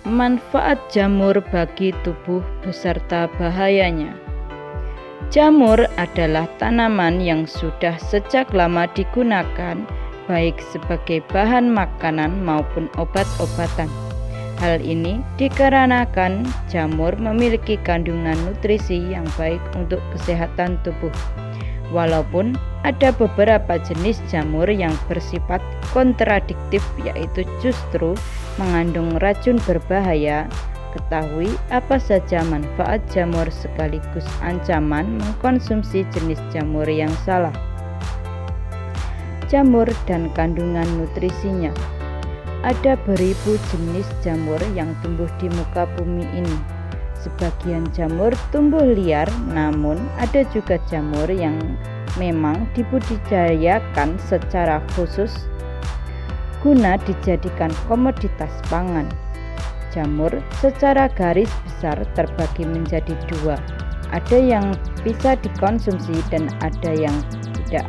Manfaat jamur bagi tubuh beserta bahayanya. Jamur adalah tanaman yang sudah sejak lama digunakan baik sebagai bahan makanan maupun obat-obatan. Hal ini dikarenakan jamur memiliki kandungan nutrisi yang baik untuk kesehatan tubuh. Walaupun ada beberapa jenis jamur yang bersifat kontradiktif, yaitu justru mengandung racun berbahaya, ketahui apa saja manfaat jamur sekaligus ancaman mengkonsumsi jenis jamur yang salah. Jamur dan kandungan nutrisinya. Ada beribu jenis jamur yang tumbuh di muka bumi ini. Sebagian jamur tumbuh liar, namun ada juga jamur yang memang dibudidayakan secara khusus guna dijadikan komoditas pangan. Jamur secara garis besar terbagi menjadi dua. Ada yang bisa dikonsumsi dan ada yang tidak.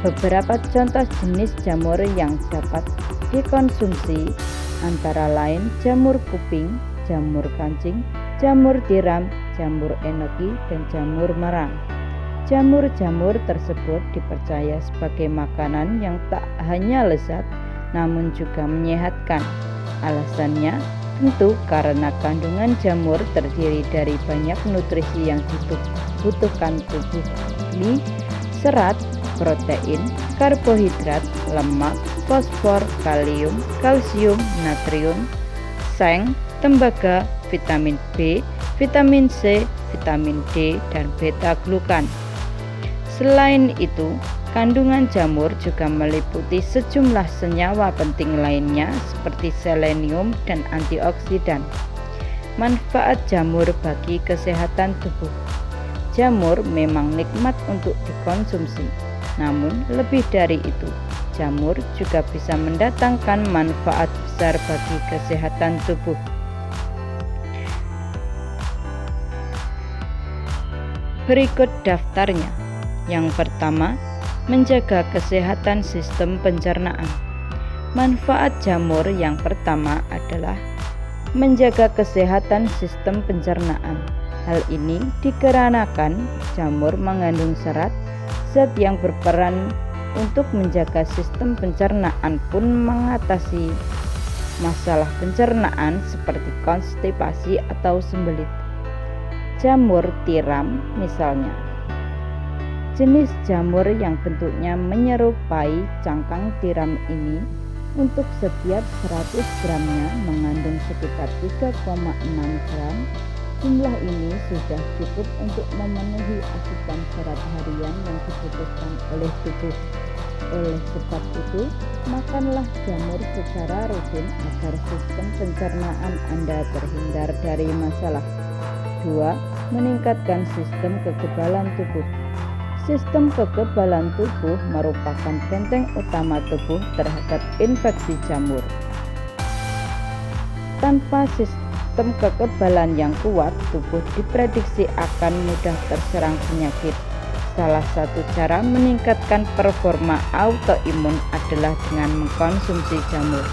Beberapa contoh jenis jamur yang dapat dikonsumsi antara lain jamur kuping, jamur kancing, jamur tiram, jamur enoki, dan jamur merang. Jamur-jamur tersebut dipercaya sebagai makanan yang tak hanya lezat namun juga menyehatkan. Alasannya tentu karena kandungan jamur terdiri dari banyak nutrisi yang dibutuhkan tubuh, yakni serat, protein, karbohidrat, lemak, fosfor, kalium, kalsium, natrium, seng, tembaga, vitamin B, vitamin C, vitamin D, dan beta-glukan. Selain itu, kandungan jamur juga meliputi sejumlah senyawa penting lainnya seperti selenium dan antioksidan. Manfaat jamur bagi kesehatan tubuh. Jamur memang nikmat untuk dikonsumsi, namun lebih dari itu, jamur juga bisa mendatangkan manfaat besar bagi kesehatan tubuh. Berikut daftarnya. Yang pertama, menjaga kesehatan sistem pencernaan. Manfaat jamur yang pertama adalah menjaga kesehatan sistem pencernaan. Hal ini dikarenakan jamur mengandung serat, zat yang berperan untuk menjaga sistem pencernaan pun mengatasi masalah pencernaan seperti konstipasi atau sembelit. Jamur tiram misalnya. Jenis jamur yang bentuknya menyerupai cangkang tiram ini untuk setiap 100 gramnya mengandung sekitar 3,6 gram. Jumlah ini sudah cukup untuk memenuhi asupan serat harian yang dibutuhkan oleh tubuh. Oleh sebab itu, makanlah jamur secara rutin agar sistem pencernaan Anda terhindar dari masalah. 2. Meningkatkan sistem kekebalan tubuh. Sistem kekebalan tubuh merupakan benteng utama tubuh terhadap infeksi jamur. Tanpa sistem kekebalan yang kuat, tubuh diprediksi akan mudah terserang penyakit. Salah satu cara meningkatkan performa autoimun adalah dengan mengkonsumsi jamur.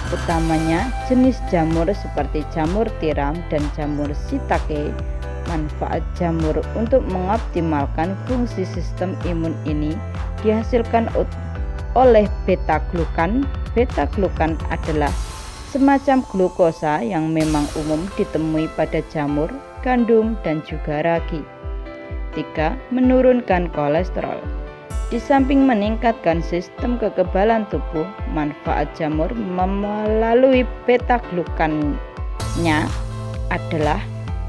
Utamanya jenis jamur seperti jamur tiram dan jamur shiitake. Manfaat jamur untuk mengoptimalkan fungsi sistem imun ini dihasilkan oleh beta-glukan. Beta-glukan adalah semacam glukosa yang memang umum ditemui pada jamur, gandum, dan juga ragi. 3. Menurunkan kolesterol. Di samping meningkatkan sistem kekebalan tubuh, manfaat jamur melalui beta-glukannya adalah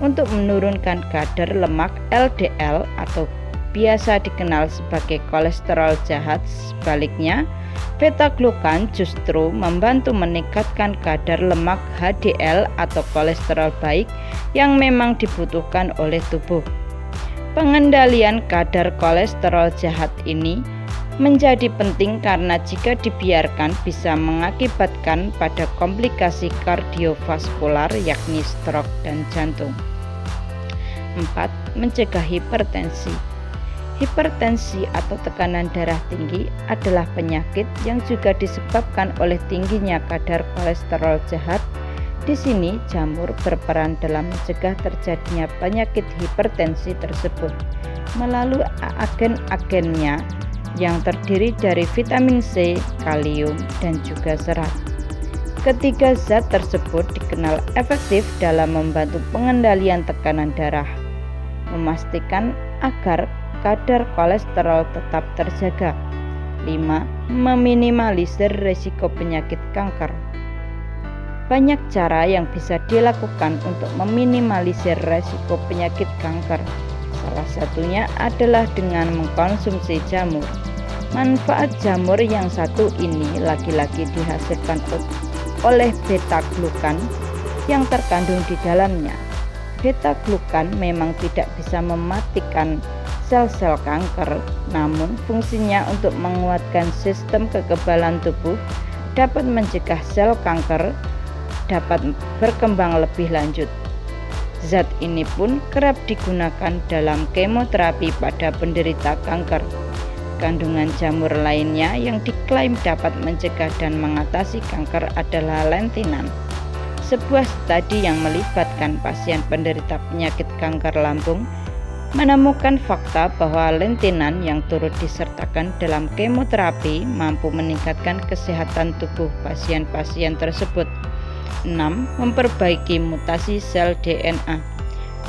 untuk menurunkan kadar lemak LDL atau biasa dikenal sebagai kolesterol jahat. Sebaliknya, beta-glukan justru membantu meningkatkan kadar lemak HDL atau kolesterol baik yang memang dibutuhkan oleh tubuh. Pengendalian kadar kolesterol jahat ini menjadi penting karena jika dibiarkan bisa mengakibatkan pada komplikasi kardiovaskular yakni stroke dan jantung. 4. Mencegah hipertensi. Hipertensi atau tekanan darah tinggi adalah penyakit yang juga disebabkan oleh tingginya kadar kolesterol jahat Di sini jamur berperan dalam mencegah terjadinya penyakit hipertensi tersebut melalui agen-agennya yang terdiri dari vitamin C, kalium, dan juga serat. Ketiga zat tersebut dikenal efektif dalam membantu pengendalian tekanan darah, memastikan agar kadar kolesterol tetap terjaga. 5. Meminimalisir risiko penyakit kanker. Banyak cara yang bisa dilakukan untuk meminimalisir risiko penyakit kanker. Salah satunya adalah dengan mengkonsumsi jamur. Manfaat jamur yang satu ini lagi-lagi dihasilkan oleh beta-glukan yang terkandung di dalamnya. Beta-glukan memang tidak bisa mematikan sel-sel kanker, namun fungsinya untuk menguatkan sistem kekebalan tubuh, dapat mencegah sel kanker dapat berkembang lebih lanjut. Zat ini pun kerap digunakan dalam kemoterapi pada penderita kanker. Kandungan jamur lainnya yang diklaim dapat mencegah dan mengatasi kanker adalah lentinan. Sebuah studi yang melibatkan pasien penderita penyakit kanker lambung menemukan fakta bahwa lentinan yang turut disertakan dalam kemoterapi mampu meningkatkan kesehatan tubuh pasien-pasien tersebut. 6. Memperbaiki mutasi sel DNA.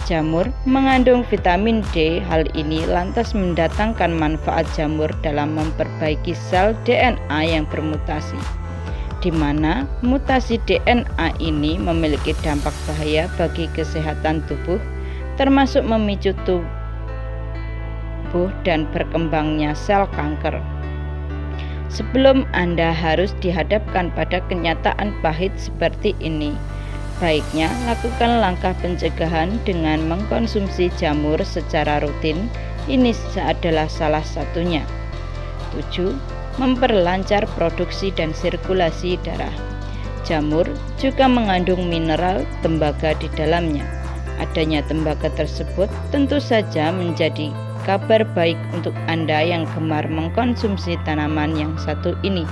Jamur mengandung vitamin D, hal ini lantas mendatangkan manfaat jamur dalam memperbaiki sel DNA yang bermutasi, di mana mutasi DNA ini memiliki dampak bahaya bagi kesehatan tubuh, termasuk memicu tubuh dan berkembangnya sel kanker. Sebelum Anda harus dihadapkan pada kenyataan pahit seperti ini, baiknya lakukan langkah pencegahan dengan mengkonsumsi jamur secara rutin. Ini adalah salah satunya. 7. Memperlancar produksi dan sirkulasi darah. Jamur juga mengandung mineral tembaga di dalamnya. Adanya tembaga tersebut tentu saja menjadi kabar baik untuk Anda yang gemar mengkonsumsi tanaman yang satu ini.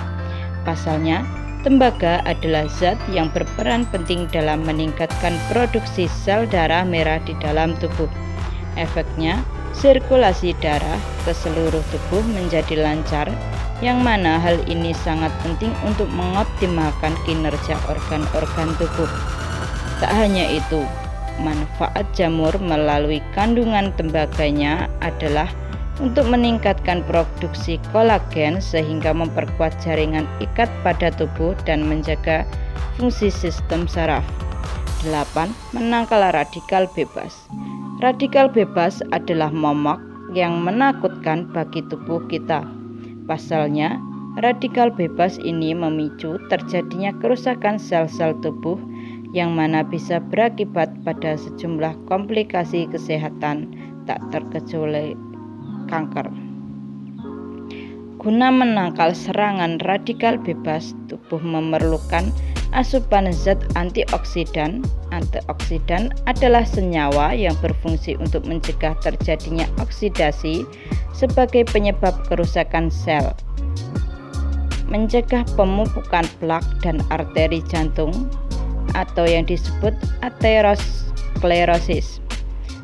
Pasalnya, tembaga adalah zat yang berperan penting dalam meningkatkan produksi sel darah merah di dalam tubuh. Efeknya, sirkulasi darah ke seluruh tubuh menjadi lancar, yang mana hal ini sangat penting untuk mengoptimalkan kinerja organ-organ tubuh. Tak hanya itu, manfaat jamur melalui kandungan tembaganya adalah untuk meningkatkan produksi kolagen sehingga memperkuat jaringan ikat pada tubuh dan menjaga fungsi sistem saraf. 8. Menangkal radikal bebas. Radikal bebas adalah momok yang menakutkan bagi tubuh kita. Pasalnya, radikal bebas ini memicu terjadinya kerusakan sel-sel tubuh yang mana bisa berakibat pada sejumlah komplikasi kesehatan, tak terkecuali kanker. Guna menangkal serangan radikal bebas, tubuh memerlukan asupan zat antioksidan. Antioksidan adalah senyawa yang berfungsi untuk mencegah terjadinya oksidasi sebagai penyebab kerusakan sel, mencegah pemupukan plak dan arteri jantung, atau yang disebut aterosklerosis.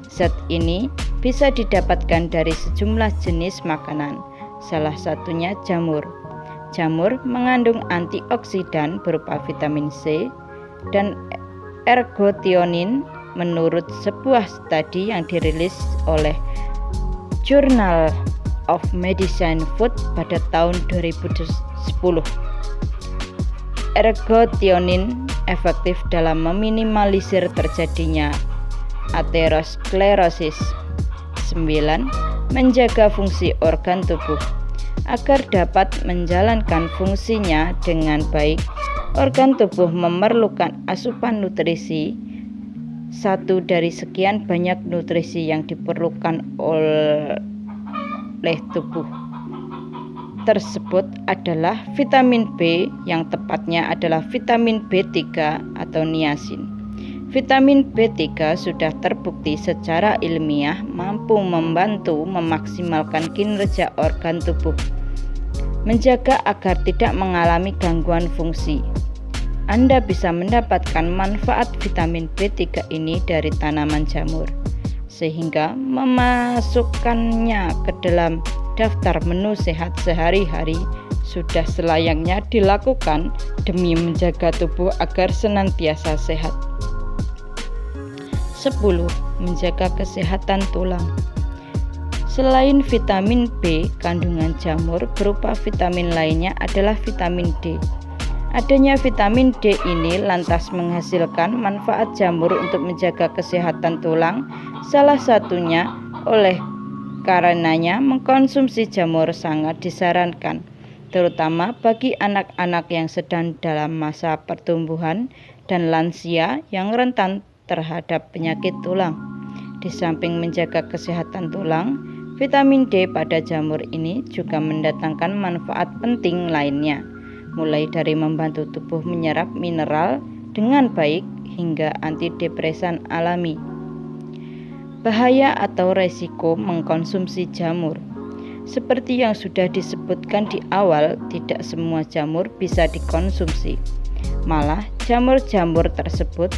Zat ini bisa didapatkan dari sejumlah jenis makanan, salah satunya jamur. Jamur mengandung antioksidan berupa vitamin C dan ergotionin menurut sebuah studi yang dirilis oleh Journal of Medicine Food pada tahun 2010. Ergotionin efektif dalam meminimalisir terjadinya aterosklerosis. 9. Menjaga fungsi organ tubuh. Agar dapat menjalankan fungsinya dengan baik, organ tubuh memerlukan asupan nutrisi. Satu dari sekian banyak nutrisi yang diperlukan oleh tubuh tersebut adalah vitamin B, yang tepatnya adalah vitamin B3 atau niacin. Vitamin B3 sudah terbukti secara ilmiah mampu membantu memaksimalkan kinerja organ tubuh, menjaga agar tidak mengalami gangguan fungsi. Anda bisa mendapatkan manfaat vitamin B3 ini dari tanaman jamur, sehingga memasukkannya ke dalam daftar menu sehat sehari-hari sudah selayaknya dilakukan demi menjaga tubuh agar senantiasa sehat. 10. Menjaga kesehatan tulang. Selain vitamin B, kandungan jamur berupa vitamin lainnya adalah vitamin D. Adanya vitamin D ini lantas menghasilkan manfaat jamur untuk menjaga kesehatan tulang, salah satunya karenanya mengkonsumsi jamur sangat disarankan, terutama bagi anak-anak yang sedang dalam masa pertumbuhan dan lansia yang rentan terhadap penyakit tulang. Di samping menjaga kesehatan tulang, vitamin D pada jamur ini juga mendatangkan manfaat penting lainnya, mulai dari membantu tubuh menyerap mineral dengan baik hingga antidepresan alami. Bahaya atau resiko mengkonsumsi jamur. Seperti yang sudah disebutkan di awal, tidak semua jamur bisa dikonsumsi. Malah, jamur-jamur tersebut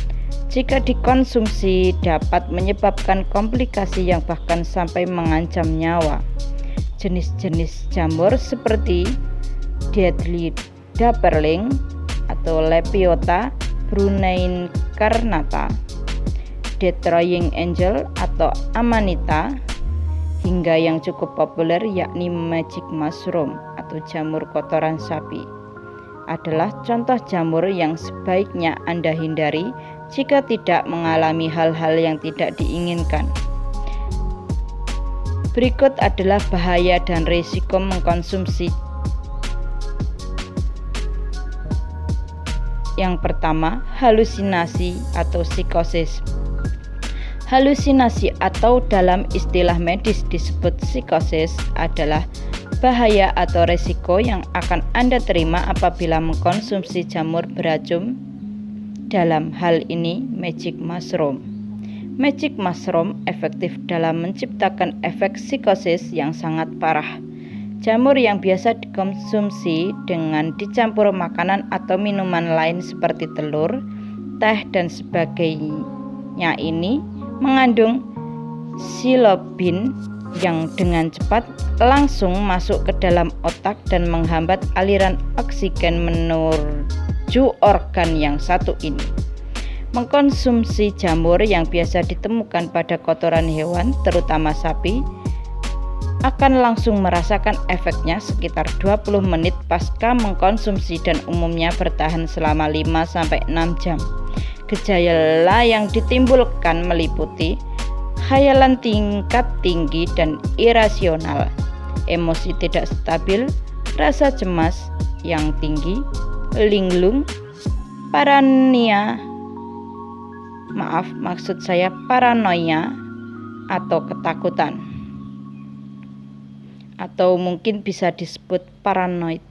jika dikonsumsi dapat menyebabkan komplikasi yang bahkan sampai mengancam nyawa. Jenis-jenis jamur seperti Deadly Dapperling atau Lepiota bruneicarnata, Destroying Angel atau Amanita, hingga yang cukup populer yakni Magic Mushroom atau jamur kotoran sapi, adalah contoh jamur yang sebaiknya Anda hindari jika tidak mengalami hal-hal yang tidak diinginkan. Berikut adalah bahaya dan risiko mengkonsumsi. Yang pertama, halusinasi atau psikosis. Halusinasi atau dalam istilah medis disebut psikosis adalah bahaya atau resiko yang akan Anda terima apabila mengkonsumsi jamur beracun, dalam hal ini Magic Mushroom. Magic Mushroom efektif dalam menciptakan efek psikosis yang sangat parah. Jamur yang biasa dikonsumsi dengan dicampur makanan atau minuman lain seperti telur, teh, dan sebagainya ini mengandung psilocybin yang dengan cepat langsung masuk ke dalam otak dan menghambat aliran oksigen menuju organ yang satu ini. Mengkonsumsi jamur yang biasa ditemukan pada kotoran hewan, terutama sapi, akan langsung merasakan efeknya sekitar 20 menit pasca mengkonsumsi dan umumnya bertahan selama 5-6 jam. Gejala yang ditimbulkan meliputi khayalan tingkat tinggi dan irasional, emosi tidak stabil, rasa cemas yang tinggi, linglung, paranoia atau ketakutan, atau mungkin bisa disebut paranoid.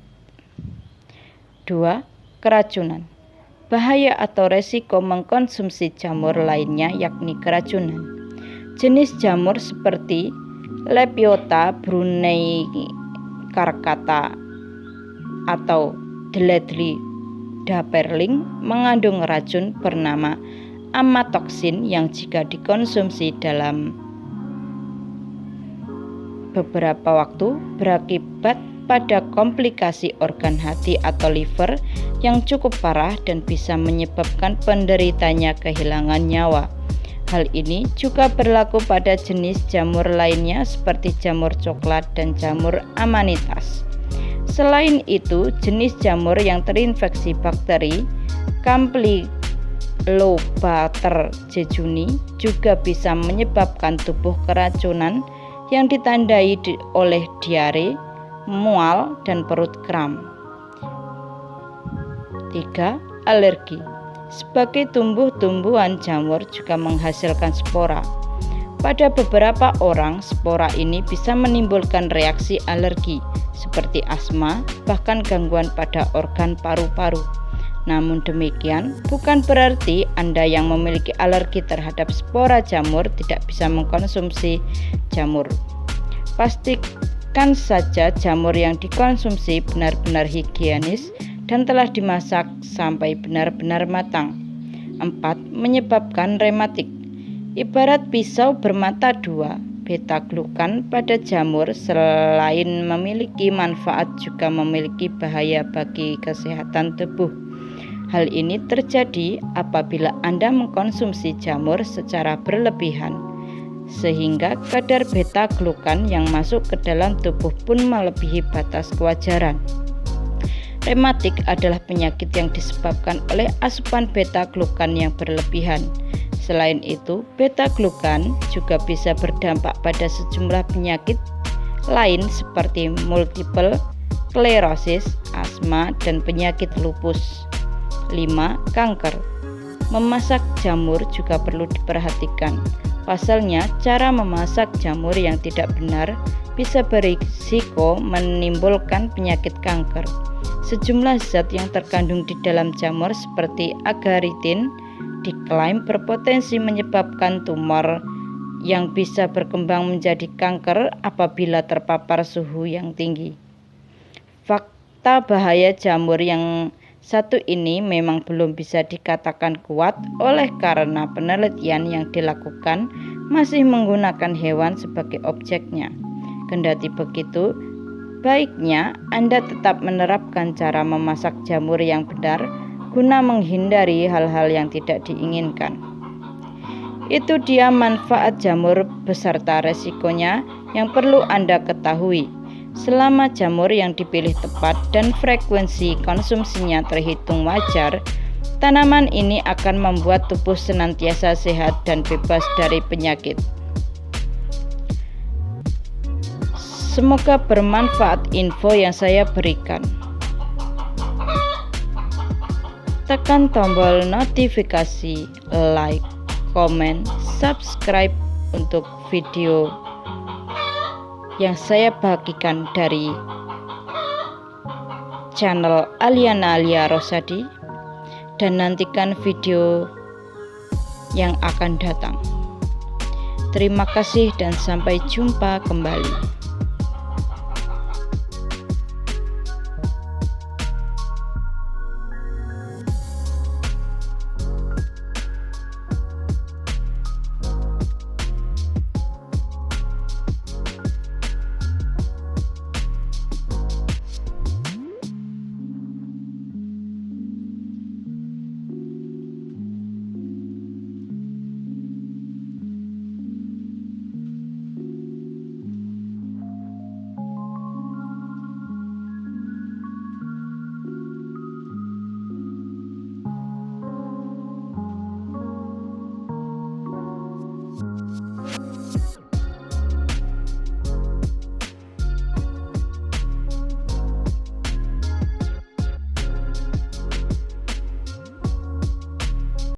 2. Keracunan. Bahaya atau resiko mengkonsumsi jamur lainnya yakni keracunan. Jenis jamur seperti Lepiota bruneicarnata atau Deadly Dapperling mengandung racun bernama amatoxin yang jika dikonsumsi dalam beberapa waktu berakibat pada komplikasi organ hati atau liver yang cukup parah dan bisa menyebabkan penderitanya kehilangan nyawa. Hal ini juga berlaku pada jenis jamur lainnya seperti jamur coklat dan jamur amanitas. Selain itu, jenis jamur yang terinfeksi bakteri Campylobacter jejuni juga bisa menyebabkan tubuh keracunan yang ditandai oleh diare, mual, dan perut kram. 3. Alergi. Sebagai tumbuh-tumbuhan, jamur juga menghasilkan spora. Pada beberapa orang, spora ini bisa menimbulkan reaksi alergi seperti asma, bahkan gangguan pada organ paru-paru. Namun demikian, bukan berarti Anda yang memiliki alergi terhadap spora jamur tidak bisa mengkonsumsi jamur. Pastikan saja jamur yang dikonsumsi benar-benar higienis dan telah dimasak sampai benar-benar matang. 4. Menyebabkan rematik. Ibarat pisau bermata dua, beta-glukan pada jamur selain memiliki manfaat juga memiliki bahaya bagi kesehatan tubuh. Hal ini terjadi apabila Anda mengkonsumsi jamur secara berlebihan, sehingga kadar beta-glukan yang masuk ke dalam tubuh pun melebihi batas kewajaran. Rematik adalah penyakit yang disebabkan oleh asupan beta-glukan yang berlebihan. Selain itu, beta-glukan juga bisa berdampak pada sejumlah penyakit lain seperti multiple sklerosis, asma, dan penyakit lupus. 5. Kanker. Memasak jamur juga perlu diperhatikan. Pasalnya, cara memasak jamur yang tidak benar bisa berisiko menimbulkan penyakit kanker. Sejumlah zat yang terkandung di dalam jamur seperti agaritin diklaim berpotensi menyebabkan tumor yang bisa berkembang menjadi kanker apabila terpapar suhu yang tinggi. Fakta bahaya jamur yang satu ini memang belum bisa dikatakan kuat oleh karena penelitian yang dilakukan masih menggunakan hewan sebagai objeknya. Kendati begitu, baiknya Anda tetap menerapkan cara memasak jamur yang benar guna menghindari hal-hal yang tidak diinginkan. Itu dia manfaat jamur beserta resikonya yang perlu Anda ketahui. Selama jamur yang dipilih tepat dan frekuensi konsumsinya terhitung wajar, tanaman ini akan membuat tubuh senantiasa sehat dan bebas dari penyakit. Semoga bermanfaat info yang saya berikan. Tekan tombol notifikasi, like, komen, subscribe untuk video yang saya bagikan dari channel Aliana Alia Rosadi, dan nantikan video yang akan datang. Terima kasih dan sampai jumpa kembali.